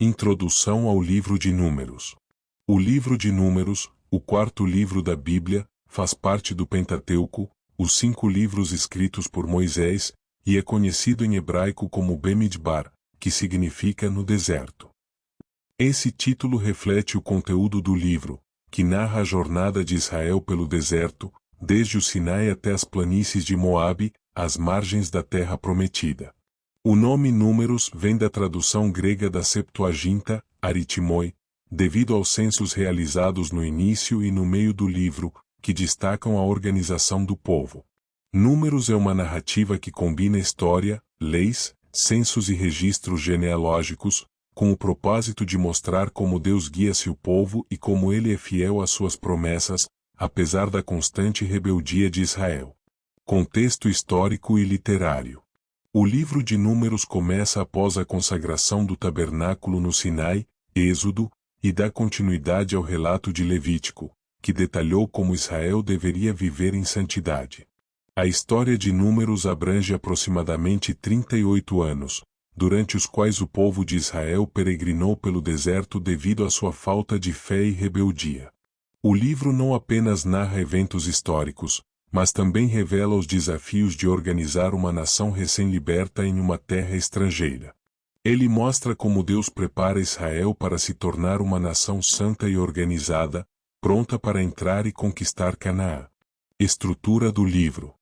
Introdução ao livro de Números. O livro de Números, o quarto livro da Bíblia, faz parte do Pentateuco, os 5 livros escritos por Moisés, e é conhecido em hebraico como Bemidbar, que significa no deserto. Esse título reflete o conteúdo do livro, que narra a jornada de Israel pelo deserto, desde o Sinai até as planícies de Moabe, às margens da Terra Prometida. O nome Números vem da tradução grega da Septuaginta, aritmoi, devido aos censos realizados no início e no meio do livro, que destacam a organização do povo. Números é uma narrativa que combina história, leis, censos e registros genealógicos, com o propósito de mostrar como Deus guia seu povo e como ele é fiel às suas promessas, apesar da constante rebeldia de Israel. Contexto histórico e literário. O livro de Números começa após a consagração do tabernáculo no Sinai, Êxodo, e dá continuidade ao relato de Levítico, que detalhou como Israel deveria viver em santidade. A história de Números abrange aproximadamente 38 anos, durante os quais o povo de Israel peregrinou pelo deserto devido à sua falta de fé e rebeldia. O livro não apenas narra eventos históricos, mas também revela os desafios de organizar uma nação recém-liberta em uma terra estrangeira. Ele mostra como Deus prepara Israel para se tornar uma nação santa e organizada, pronta para entrar e conquistar Canaã. Estrutura do livro.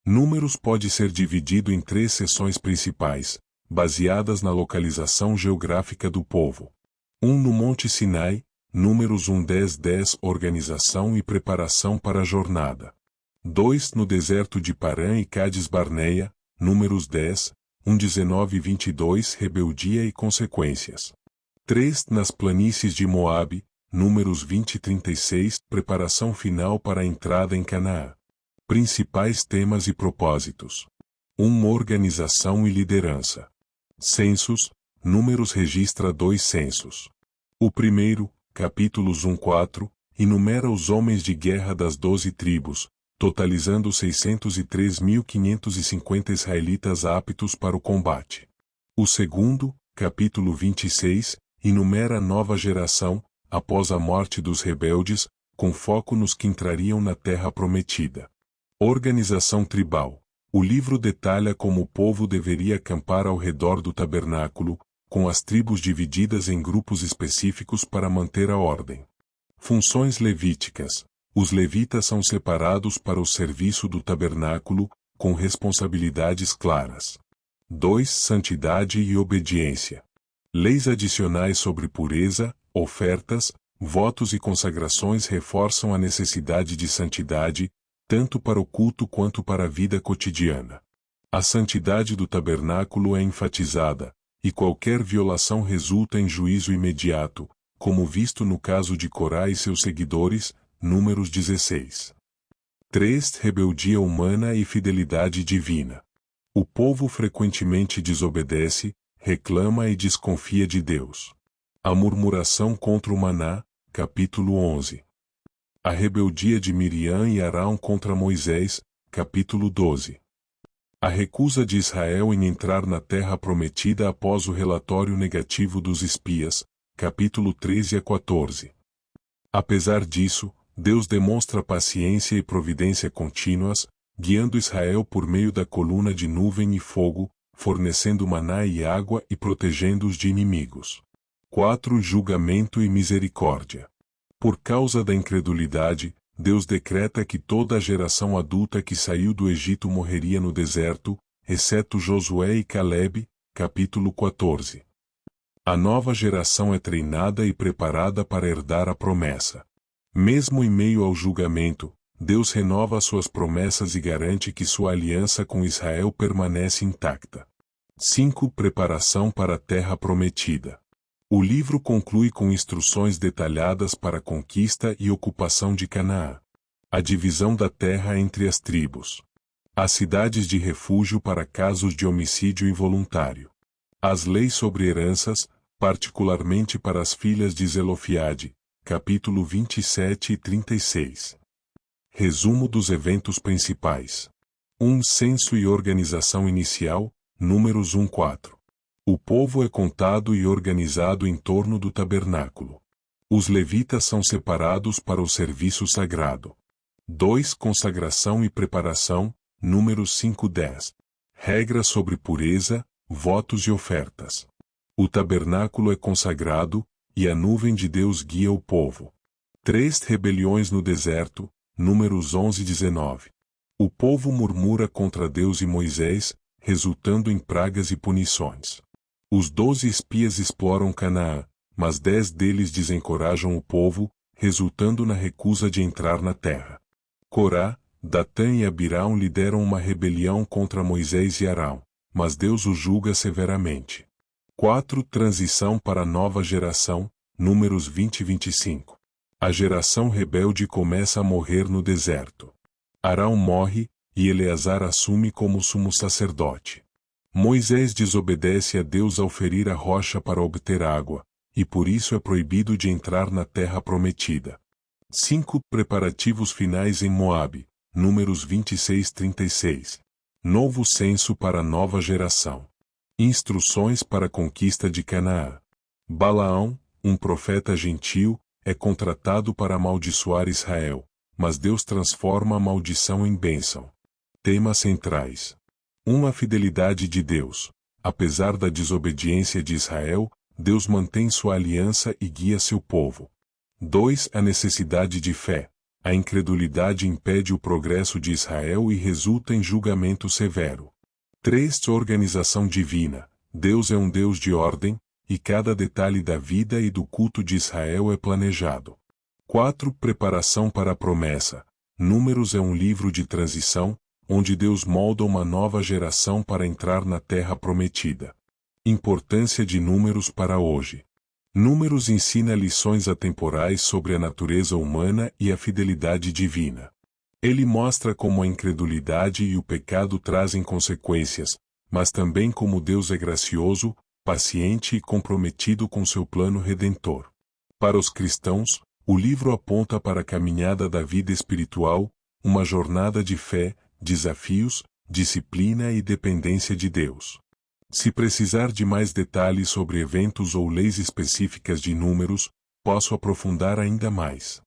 Números pode ser dividido em 3 seções principais, baseadas na localização geográfica do povo. 1 no Monte Sinai, Números 1:10-10 Organização e preparação para a jornada. 2 no deserto de Parã e Cádiz Barneia, Números 10, 1:19-22 Rebeldia e consequências. 3 nas planícies de Moabe, Números 20-36 Preparação final para a entrada em Canaã. Principais temas e propósitos. 1 Organização e liderança. Censos, Números registra 2 censos. O primeiro, capítulos 1-4, enumera os homens de guerra das 12 tribos, totalizando 603.550 israelitas aptos para o combate. O segundo, capítulo 26, enumera a nova geração, após a morte dos rebeldes, com foco nos que entrariam na terra prometida. Organização tribal. O livro detalha como o povo deveria acampar ao redor do tabernáculo, com as tribos divididas em grupos específicos para manter a ordem. Funções levíticas. Os levitas são separados para o serviço do tabernáculo, com responsabilidades claras. 2 Santidade e obediência. Leis adicionais sobre pureza, ofertas, votos e consagrações reforçam a necessidade de santidade, tanto para o culto quanto para a vida cotidiana. A santidade do tabernáculo é enfatizada, e qualquer violação resulta em juízo imediato, como visto no caso de Corá e seus seguidores, Números 16. 3 Rebeldia humana e fidelidade divina. O povo frequentemente desobedece, reclama e desconfia de Deus. A murmuração contra o maná, capítulo 11. A rebeldia de Miriam e Arão contra Moisés, capítulo 12. A recusa de Israel em entrar na terra prometida após o relatório negativo dos espias, capítulo 13-14. Apesar disso, Deus demonstra paciência e providência contínuas, guiando Israel por meio da coluna de nuvem e fogo, fornecendo maná e água e protegendo-os de inimigos. 4 Julgamento e misericórdia. Por causa da incredulidade, Deus decreta que toda a geração adulta que saiu do Egito morreria no deserto, exceto Josué e Calebe, capítulo 14. A nova geração é treinada e preparada para herdar a promessa. Mesmo em meio ao julgamento, Deus renova suas promessas e garante que sua aliança com Israel permanece intacta. 5 Preparação para a terra prometida. O livro conclui com instruções detalhadas para a conquista e ocupação de Canaã. A divisão da terra entre as tribos. As cidades de refúgio para casos de homicídio involuntário. As leis sobre heranças, particularmente para as filhas de Zelofiade, capítulo 27 e 36. Resumo dos eventos principais. 1 Censo e organização inicial, Números 1-4. O povo é contado e organizado em torno do tabernáculo. Os levitas são separados para o serviço sagrado. 2. Consagração e preparação, Números 5:10. Regras sobre pureza, votos e ofertas. O tabernáculo é consagrado, e a nuvem de Deus guia o povo. 3. Rebeliões no deserto, Números 11:19. O povo murmura contra Deus e Moisés, resultando em pragas e punições. Os 12 espias exploram Canaã, mas 10 deles desencorajam o povo, resultando na recusa de entrar na terra. Corá, Datã e Abirão lideram uma rebelião contra Moisés e Arão, mas Deus os julga severamente. 4. Transição para a nova geração, Números 20 e 25. A geração rebelde começa a morrer no deserto. Arão morre, e Eleazar assume como sumo sacerdote. Moisés desobedece a Deus ao ferir a rocha para obter água, e por isso é proibido de entrar na terra prometida. 5. Preparativos finais em Moabe, Números 26-36. Novo censo para a nova geração. Instruções para a conquista de Canaã. Balaão, um profeta gentil, é contratado para amaldiçoar Israel, mas Deus transforma a maldição em bênção. Temas centrais. 1. A fidelidade de Deus. Apesar da desobediência de Israel, Deus mantém sua aliança e guia seu povo. 2. A necessidade de fé. A incredulidade impede o progresso de Israel e resulta em julgamento severo. 3. Organização divina. Deus é um Deus de ordem, e cada detalhe da vida e do culto de Israel é planejado. 4. Preparação para a promessa. Números é um livro de transição, onde Deus molda uma nova geração para entrar na terra prometida. Importância de Números para hoje. Números ensina lições atemporais sobre a natureza humana e a fidelidade divina. Ele mostra como a incredulidade e o pecado trazem consequências, mas também como Deus é gracioso, paciente e comprometido com seu plano redentor. Para os cristãos, o livro aponta para a caminhada da vida espiritual, uma jornada de fé, desafios, disciplina e dependência de Deus. Se precisar de mais detalhes sobre eventos ou leis específicas de Números, posso aprofundar ainda mais.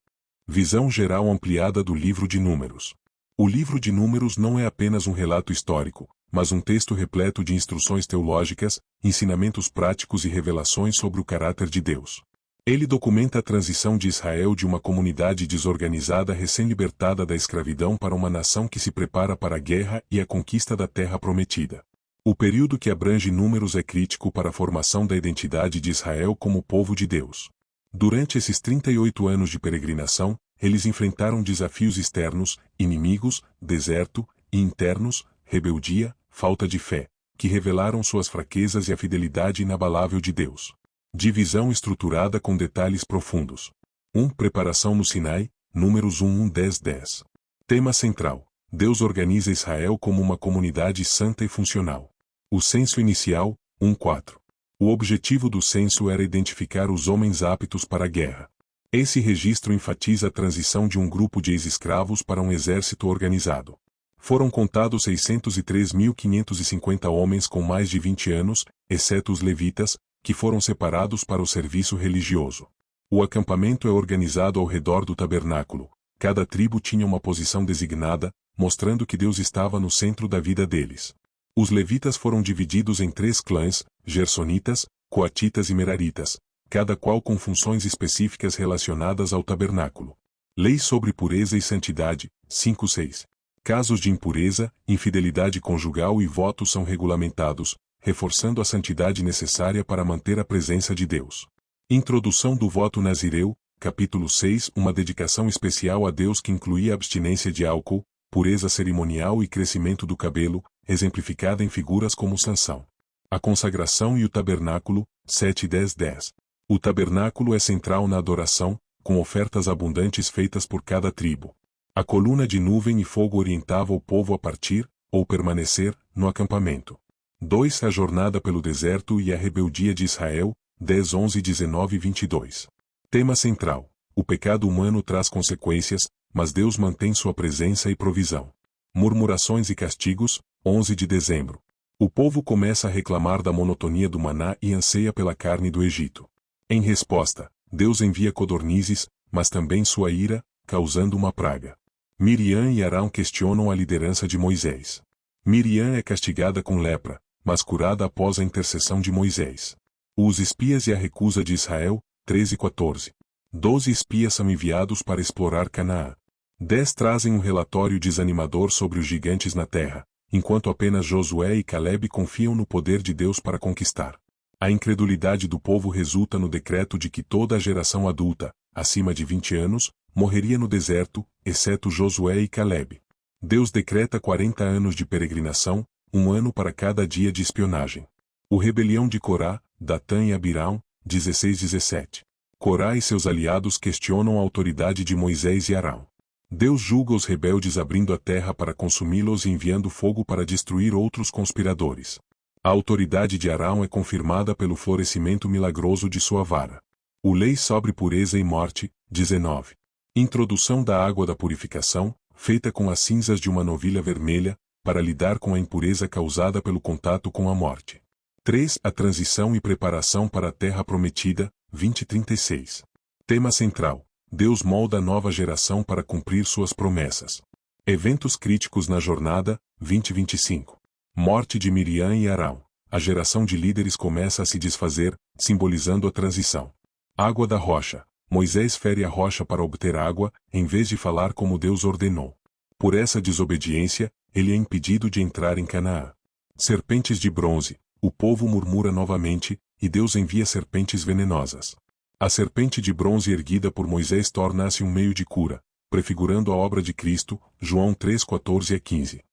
Visão geral ampliada do livro de Números. O livro de Números não é apenas um relato histórico, mas um texto repleto de instruções teológicas, ensinamentos práticos e revelações sobre o caráter de Deus. Ele documenta a transição de Israel de uma comunidade desorganizada recém-libertada da escravidão para uma nação que se prepara para a guerra e a conquista da terra prometida. O período que abrange Números é crítico para a formação da identidade de Israel como povo de Deus. Durante esses 38 anos de peregrinação, eles enfrentaram desafios externos, inimigos, deserto, e internos, rebeldia, falta de fé, que revelaram suas fraquezas e a fidelidade inabalável de Deus. Divisão estruturada com detalhes profundos. 1. Preparação no Sinai, Números 1:10-10. Tema central. Deus organiza Israel como uma comunidade santa e funcional. O censo inicial, 1:4. O objetivo do censo era identificar os homens aptos para a guerra. Esse registro enfatiza a transição de um grupo de ex-escravos para um exército organizado. Foram contados 603.550 homens com mais de 20 anos, exceto os levitas, que foram separados para o serviço religioso. O acampamento é organizado ao redor do tabernáculo. Cada tribo tinha uma posição designada, mostrando que Deus estava no centro da vida deles. Os levitas foram divididos em 3 clãs, gersonitas, coatitas e meraritas, cada qual com funções específicas relacionadas ao tabernáculo. Leis sobre pureza e santidade, 5:6. Casos de impureza, infidelidade conjugal e votos são regulamentados, reforçando a santidade necessária para manter a presença de Deus. Introdução do voto nazireu, capítulo 6, uma dedicação especial a Deus que incluía abstinência de álcool, pureza cerimonial e crescimento do cabelo, exemplificada em figuras como Sansão. A consagração e o tabernáculo, 7:10-10. O tabernáculo é central na adoração, com ofertas abundantes feitas por cada tribo. A coluna de nuvem e fogo orientava o povo a partir, ou permanecer, no acampamento. 2. A jornada pelo deserto e a rebeldia de Israel, 10:11-19-22. Tema central. O pecado humano traz consequências, mas Deus mantém sua presença e provisão. Murmurações e castigos, 11 de dezembro. O povo começa a reclamar da monotonia do maná e anseia pela carne do Egito. Em resposta, Deus envia codornizes, mas também sua ira, causando uma praga. Miriam e Arão questionam a liderança de Moisés. Miriam é castigada com lepra, mas curada após a intercessão de Moisés. Os espias e a recusa de Israel, 13:14. 12 espias são enviados para explorar Canaã. 10 trazem um relatório desanimador sobre os gigantes na terra, enquanto apenas Josué e Caleb confiam no poder de Deus para conquistar. A incredulidade do povo resulta no decreto de que toda a geração adulta, acima de 20 anos, morreria no deserto, exceto Josué e Caleb. Deus decreta 40 anos de peregrinação, um ano para cada dia de espionagem. O rebelião de Corá, Datã e Abirão, 16:17. Corá e seus aliados questionam a autoridade de Moisés e Arão. Deus julga os rebeldes abrindo a terra para consumi-los e enviando fogo para destruir outros conspiradores. A autoridade de Arão é confirmada pelo florescimento milagroso de sua vara. O lei sobre pureza e morte, 19. Introdução da água da purificação, feita com as cinzas de uma novilha vermelha, para lidar com a impureza causada pelo contato com a morte. 3. A transição e preparação para a terra prometida, 20:36. Tema central: Deus molda a nova geração para cumprir suas promessas. Eventos críticos na jornada, 20:25. Morte de Miriam e Arão. A geração de líderes começa a se desfazer, simbolizando a transição. Água da rocha. Moisés fere a rocha para obter água, em vez de falar como Deus ordenou. Por essa desobediência, ele é impedido de entrar em Canaã. Serpentes de bronze. O povo murmura novamente, e Deus envia serpentes venenosas. A serpente de bronze erguida por Moisés torna-se um meio de cura, prefigurando a obra de Cristo, João 3:14-15.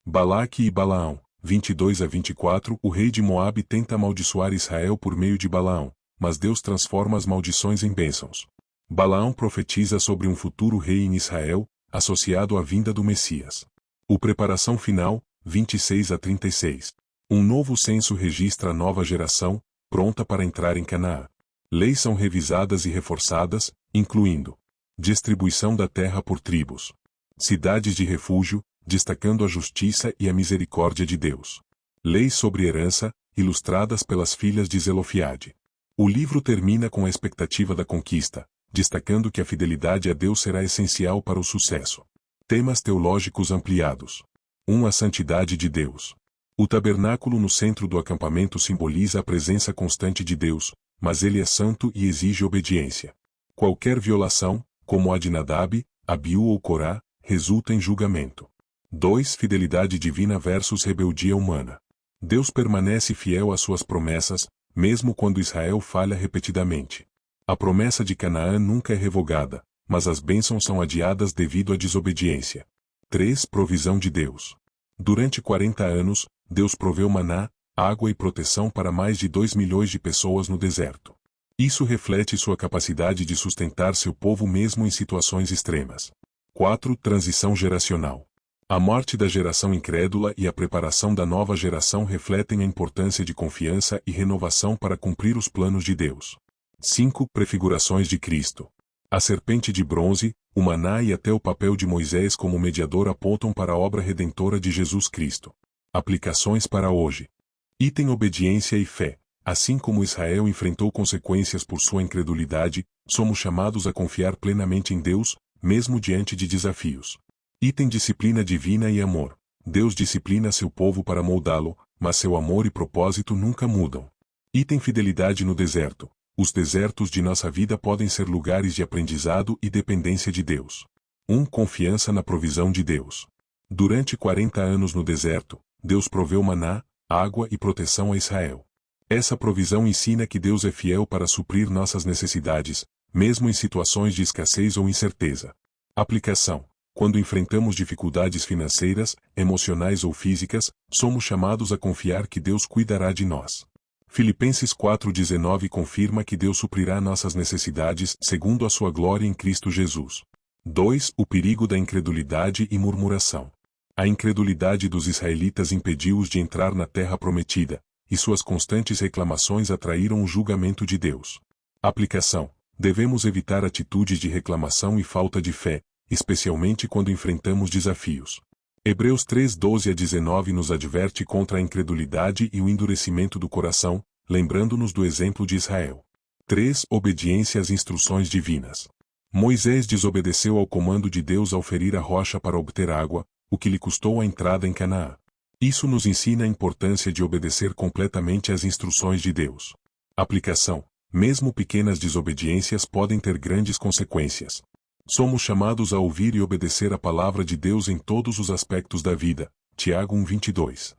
Balaque e Balaão, 22-24. O rei de Moabe tenta amaldiçoar Israel por meio de Balaão, mas Deus transforma as maldições em bênçãos. Balaão profetiza sobre um futuro rei em Israel, associado à vinda do Messias. O preparação final, 26-36. Um novo censo registra a nova geração, pronta para entrar em Canaã. Leis são revisadas e reforçadas, incluindo distribuição da terra por tribos, cidades de refúgio, destacando a justiça e a misericórdia de Deus. Leis sobre herança, ilustradas pelas filhas de Zelofiade. O livro termina com a expectativa da conquista, destacando que a fidelidade a Deus será essencial para o sucesso. Temas teológicos ampliados. 1. A santidade de Deus. O tabernáculo no centro do acampamento simboliza a presença constante de Deus, mas ele é santo e exige obediência. Qualquer violação, como a de Nadab, Abiú ou Corá, resulta em julgamento. 2. Fidelidade divina versus rebeldia humana. Deus permanece fiel às suas promessas, mesmo quando Israel falha repetidamente. A promessa de Canaã nunca é revogada, mas as bênçãos são adiadas devido à desobediência. 3. Provisão de Deus. Durante 40 anos, Deus proveu maná, água e proteção para mais de 2 milhões de pessoas no deserto. Isso reflete sua capacidade de sustentar seu povo mesmo em situações extremas. 4. Transição geracional. A morte da geração incrédula e a preparação da nova geração refletem a importância de confiança e renovação para cumprir os planos de Deus. 5. Prefigurações de Cristo. A serpente de bronze, o maná e até o papel de Moisés como mediador apontam para a obra redentora de Jesus Cristo. Aplicações para hoje. Item obediência e fé. Assim como Israel enfrentou consequências por sua incredulidade, somos chamados a confiar plenamente em Deus, mesmo diante de desafios. Item disciplina divina e amor. Deus disciplina seu povo para moldá-lo, mas seu amor e propósito nunca mudam. Item fidelidade no deserto. Os desertos de nossa vida podem ser lugares de aprendizado e dependência de Deus. 1. Confiança na provisão de Deus. Durante 40 anos no deserto, Deus proveu maná, água e proteção a Israel. Essa provisão ensina que Deus é fiel para suprir nossas necessidades, mesmo em situações de escassez ou incerteza. Aplicação. Quando enfrentamos dificuldades financeiras, emocionais ou físicas, somos chamados a confiar que Deus cuidará de nós. Filipenses 4:19 confirma que Deus suprirá nossas necessidades segundo a sua glória em Cristo Jesus. 2. O perigo da incredulidade e murmuração. A incredulidade dos israelitas impediu-os de entrar na terra prometida, e suas constantes reclamações atraíram o julgamento de Deus. Aplicação. Devemos evitar atitudes de reclamação e falta de fé, especialmente quando enfrentamos desafios. Hebreus 3:12-19 nos adverte contra a incredulidade e o endurecimento do coração, lembrando-nos do exemplo de Israel. 3. Obediência às instruções divinas. Moisés desobedeceu ao comando de Deus ao ferir a rocha para obter água, o que lhe custou a entrada em Canaã. Isso nos ensina a importância de obedecer completamente às instruções de Deus. Aplicação: mesmo pequenas desobediências podem ter grandes consequências. Somos chamados a ouvir e obedecer a palavra de Deus em todos os aspectos da vida. Tiago 1:22.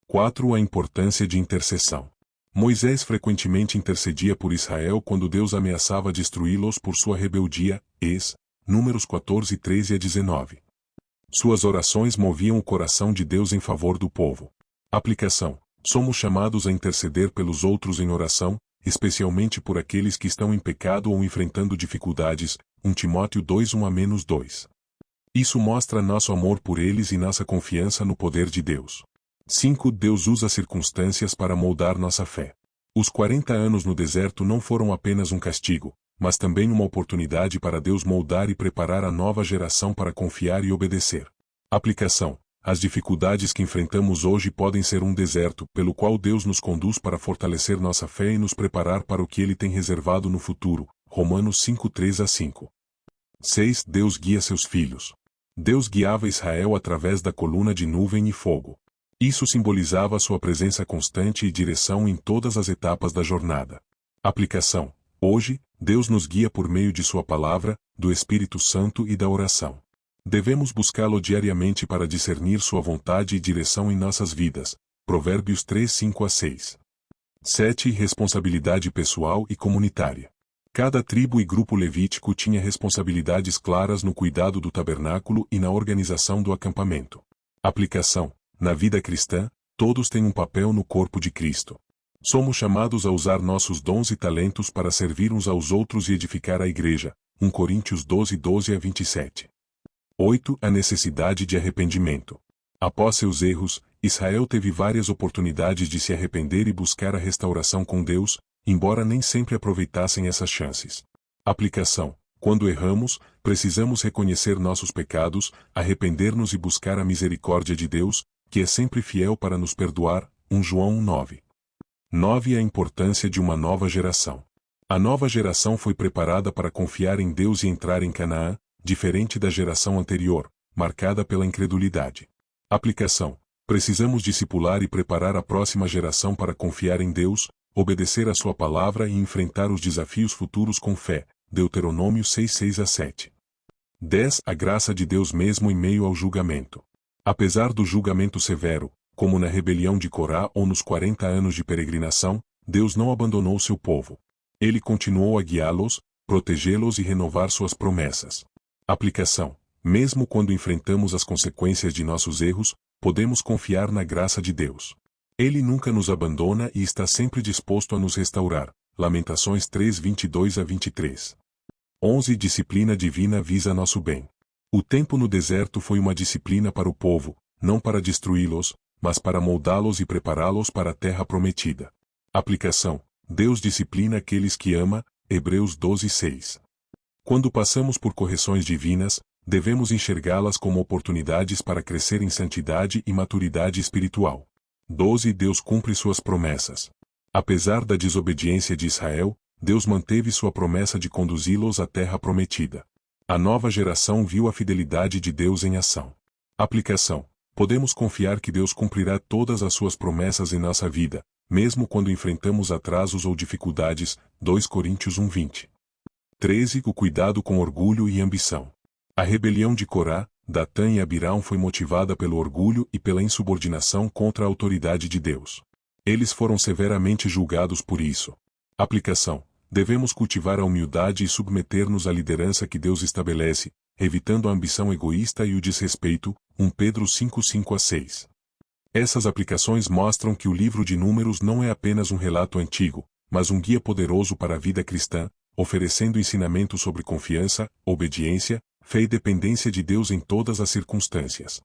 4. A importância de intercessão. Moisés frequentemente intercedia por Israel quando Deus ameaçava destruí-los por sua rebeldia. Números 14:13-19. Suas orações moviam o coração de Deus em favor do povo. Aplicação: somos chamados a interceder pelos outros em oração, especialmente por aqueles que estão em pecado ou enfrentando dificuldades. 1 Timóteo 2:1-2. Isso mostra nosso amor por eles e nossa confiança no poder de Deus. 5. Deus usa circunstâncias para moldar nossa fé. Os 40 anos no deserto não foram apenas um castigo, mas também uma oportunidade para Deus moldar e preparar a nova geração para confiar e obedecer. Aplicação: as dificuldades que enfrentamos hoje podem ser um deserto, pelo qual Deus nos conduz para fortalecer nossa fé e nos preparar para o que Ele tem reservado no futuro. Romanos 5:3-5. 6. Deus guia seus filhos. Deus guiava Israel através da coluna de nuvem e fogo. Isso simbolizava sua presença constante e direção em todas as etapas da jornada. Aplicação: hoje, Deus nos guia por meio de sua palavra, do Espírito Santo e da oração. Devemos buscá-lo diariamente para discernir sua vontade e direção em nossas vidas. Provérbios 3:5-6. 7. Responsabilidade pessoal e comunitária. Cada tribo e grupo levítico tinha responsabilidades claras no cuidado do tabernáculo e na organização do acampamento. Aplicação: na vida cristã, todos têm um papel no corpo de Cristo. Somos chamados a usar nossos dons e talentos para servir uns aos outros e edificar a igreja. 1 Coríntios 12:12-27. 8. A necessidade de arrependimento. Após seus erros, Israel teve várias oportunidades de se arrepender e buscar a restauração com Deus, embora nem sempre aproveitassem essas chances. Aplicação: quando erramos, precisamos reconhecer nossos pecados, arrepender-nos e buscar a misericórdia de Deus, que é sempre fiel para nos perdoar. 1 João 1:9. 9. A importância de uma nova geração. A nova geração foi preparada para confiar em Deus e entrar em Canaã, diferente da geração anterior, marcada pela incredulidade. Aplicação: precisamos discipular e preparar a próxima geração para confiar em Deus, obedecer a sua palavra e enfrentar os desafios futuros com fé. Deuteronômio 6:6-7. 10. A graça de Deus mesmo em meio ao julgamento. Apesar do julgamento severo, como na rebelião de Corá ou nos 40 anos de peregrinação, Deus não abandonou seu povo. Ele continuou a guiá-los, protegê-los e renovar suas promessas. Aplicação: mesmo quando enfrentamos as consequências de nossos erros, podemos confiar na graça de Deus. Ele nunca nos abandona e está sempre disposto a nos restaurar. Lamentações 3:22-23. 11. Disciplina divina visa nosso bem. O tempo no deserto foi uma disciplina para o povo, não para destruí-los, mas para moldá-los e prepará-los para a terra prometida. Aplicação: Deus disciplina aqueles que ama. Hebreus 12:6. Quando passamos por correções divinas, devemos enxergá-las como oportunidades para crescer em santidade e maturidade espiritual. 12. Deus cumpre suas promessas. Apesar da desobediência de Israel, Deus manteve sua promessa de conduzi-los à terra prometida. A nova geração viu a fidelidade de Deus em ação. Aplicação: podemos confiar que Deus cumprirá todas as suas promessas em nossa vida, mesmo quando enfrentamos atrasos ou dificuldades. 2 Coríntios 1:20. 13. O cuidado com orgulho e ambição. A rebelião de Corá, Datã e Abirão foi motivada pelo orgulho e pela insubordinação contra a autoridade de Deus. Eles foram severamente julgados por isso. Aplicação: devemos cultivar a humildade e submeter-nos à liderança que Deus estabelece, evitando a ambição egoísta e o desrespeito. 1 Pedro 5:5-6. Essas aplicações mostram que o livro de Números não é apenas um relato antigo, mas um guia poderoso para a vida cristã, oferecendo ensinamentos sobre confiança, obediência, fé e dependência de Deus em todas as circunstâncias.